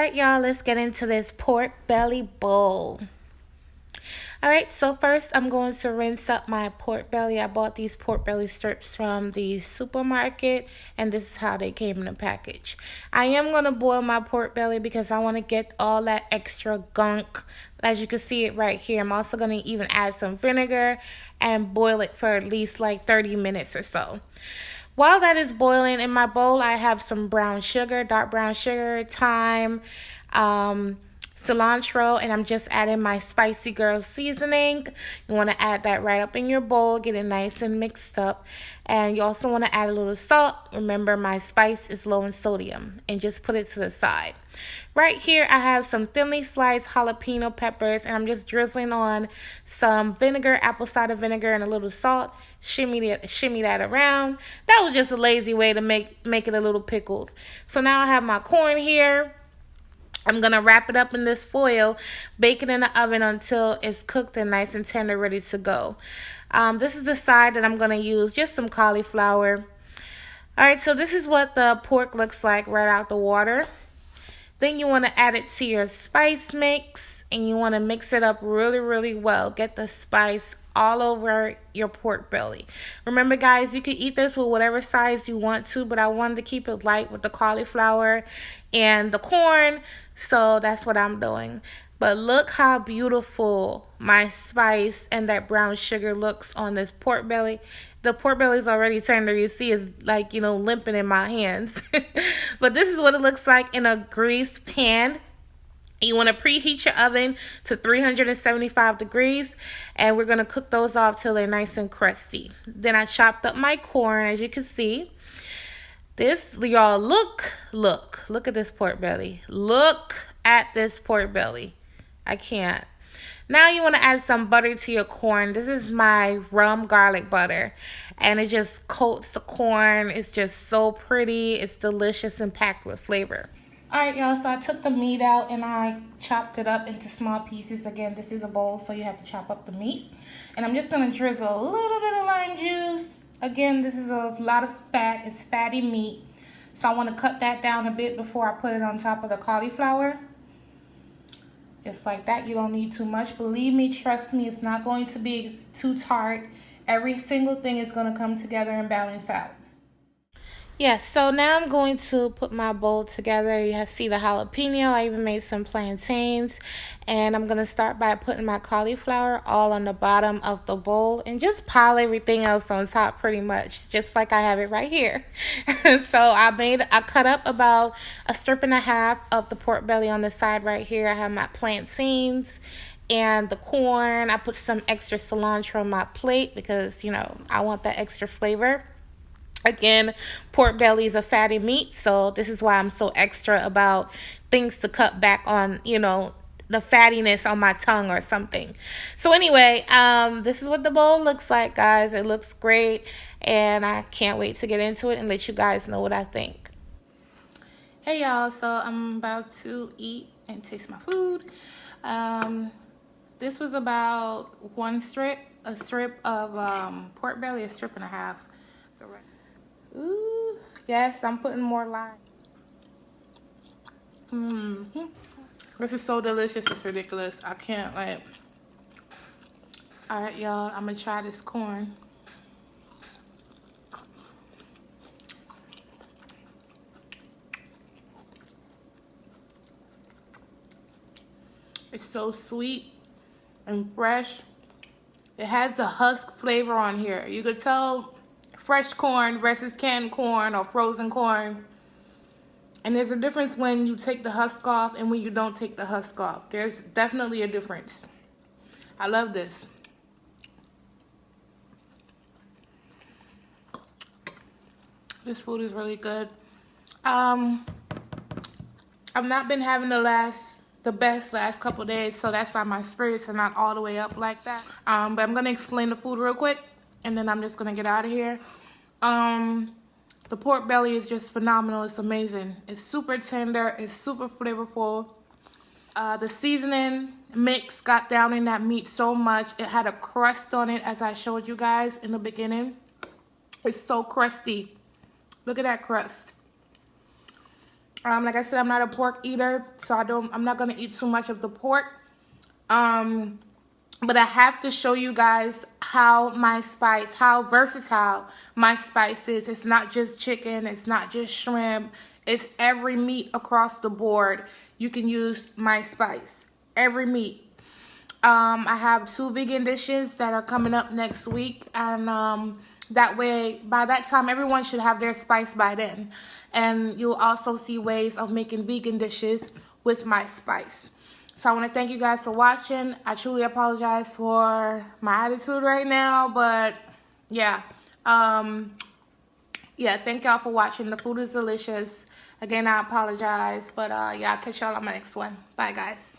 right, y'all, let's get into this pork belly bowl. All right, so first I'm going to rinse up my pork belly. I bought these pork belly strips from the supermarket, and this is how they came in a package. I am going to boil my pork belly because I want to get all that extra gunk. As you can see it right here, I'm also going to even add some vinegar and boil it for at least like 30 minutes or so. While that is boiling in my bowl, I have some brown sugar, dark brown sugar, thyme, cilantro, and I'm just adding my spicy girl seasoning. You want to add that right up in your bowl, get it nice and mixed up. And you also want to add a little salt. Remember, my spice is low in sodium, and just put it to the side. Right here, I have some thinly sliced jalapeno peppers, and I'm just drizzling on some vinegar, apple cider vinegar, and a little salt. Shimmy that around. That was just a lazy way to make it a little pickled. So now I have my corn here. I'm going to wrap it up in this foil, bake it in the oven until it's cooked and nice and tender, ready to go. This is the side that I'm going to use, just some cauliflower. Alright, so this is what the pork looks like right out the water. Then you want to add it to your spice mix, and you want to mix it up really, really well. Get the spice all over your pork belly. Remember, guys, you can eat this with whatever size you want to, but I wanted to keep it light with the cauliflower and the corn, so that's what I'm doing. But look how beautiful my spice and that brown sugar looks on this pork belly. The pork belly is already tender. You see it's like, limping in my hands. But this is what it looks like in a greased pan. You want to preheat your oven to 375 degrees, and we're going to cook those off till they're nice and crusty. Then I chopped up my corn, as you can see. This, y'all, look at this pork belly. Look at this pork belly. I can't. Now you want to add some butter to your corn. This is my rum garlic butter, and it just coats the corn. It's just so pretty. It's delicious and packed with flavor. Alright, y'all, so I took the meat out and I chopped it up into small pieces. Again, this is a bowl, so you have to chop up the meat. And I'm just going to drizzle a little bit of lime juice. Again, this is a lot of fat. It's fatty meat. So I want to cut that down a bit before I put it on top of the cauliflower. Just like that. You don't need too much. Believe me, trust me, it's not going to be too tart. Every single thing is going to come together and balance out. Yes, so now I'm going to put my bowl together. You see the jalapeno. I even made some plantains. And I'm going to start by putting my cauliflower all on the bottom of the bowl and just pile everything else on top pretty much, just like I have it right here. So I cut up about a strip and a half of the pork belly on the side right here. I have my plantains and the corn. I put some extra cilantro on my plate because, I want that extra flavor. Again, pork belly is a fatty meat, so this is why I'm so extra about things to cut back on, the fattiness on my tongue or something. So anyway, this is what the bowl looks like, guys. It looks great, and I can't wait to get into it and let you guys know what I think. Hey, y'all, so I'm about to eat and taste my food. This was about a strip of pork belly, a strip and a half. Ooh, yes, I'm putting more lime. This is so delicious, it's ridiculous. I can't, Alright, y'all, I'm gonna try this corn. It's so sweet and fresh. It has the husk flavor on here. You could tell fresh corn versus canned corn or frozen corn. And there's a difference when you take the husk off and when you don't take the husk off. There's definitely a difference. I love this. This food is really good. I've not been having the best last couple days, so that's why my spirits are not all the way up like that. But I'm gonna explain the food real quick, and then I'm just gonna get out of here. The pork belly is just phenomenal. It's amazing. It's super tender. It's super flavorful. The seasoning mix got down in that meat so much. It had a crust on it, as I showed you guys in the beginning. It's so crusty. Look at that crust. Like I said, I'm not a pork eater, so I'm not gonna eat too much of the pork. But I have to show you guys how versatile my spice is. It's not just chicken, it's not just shrimp, it's every meat across the board. You can use my spice, every meat. I have 2 vegan dishes that are coming up next week, and that way, by that time, everyone should have their spice by then. And you'll also see ways of making vegan dishes with my spice. So I want to thank you guys for watching. I truly apologize for my attitude right now, but yeah. Yeah, thank y'all for watching. The food is delicious. Again, I apologize, but yeah, I'll catch y'all on my next one. Bye, guys.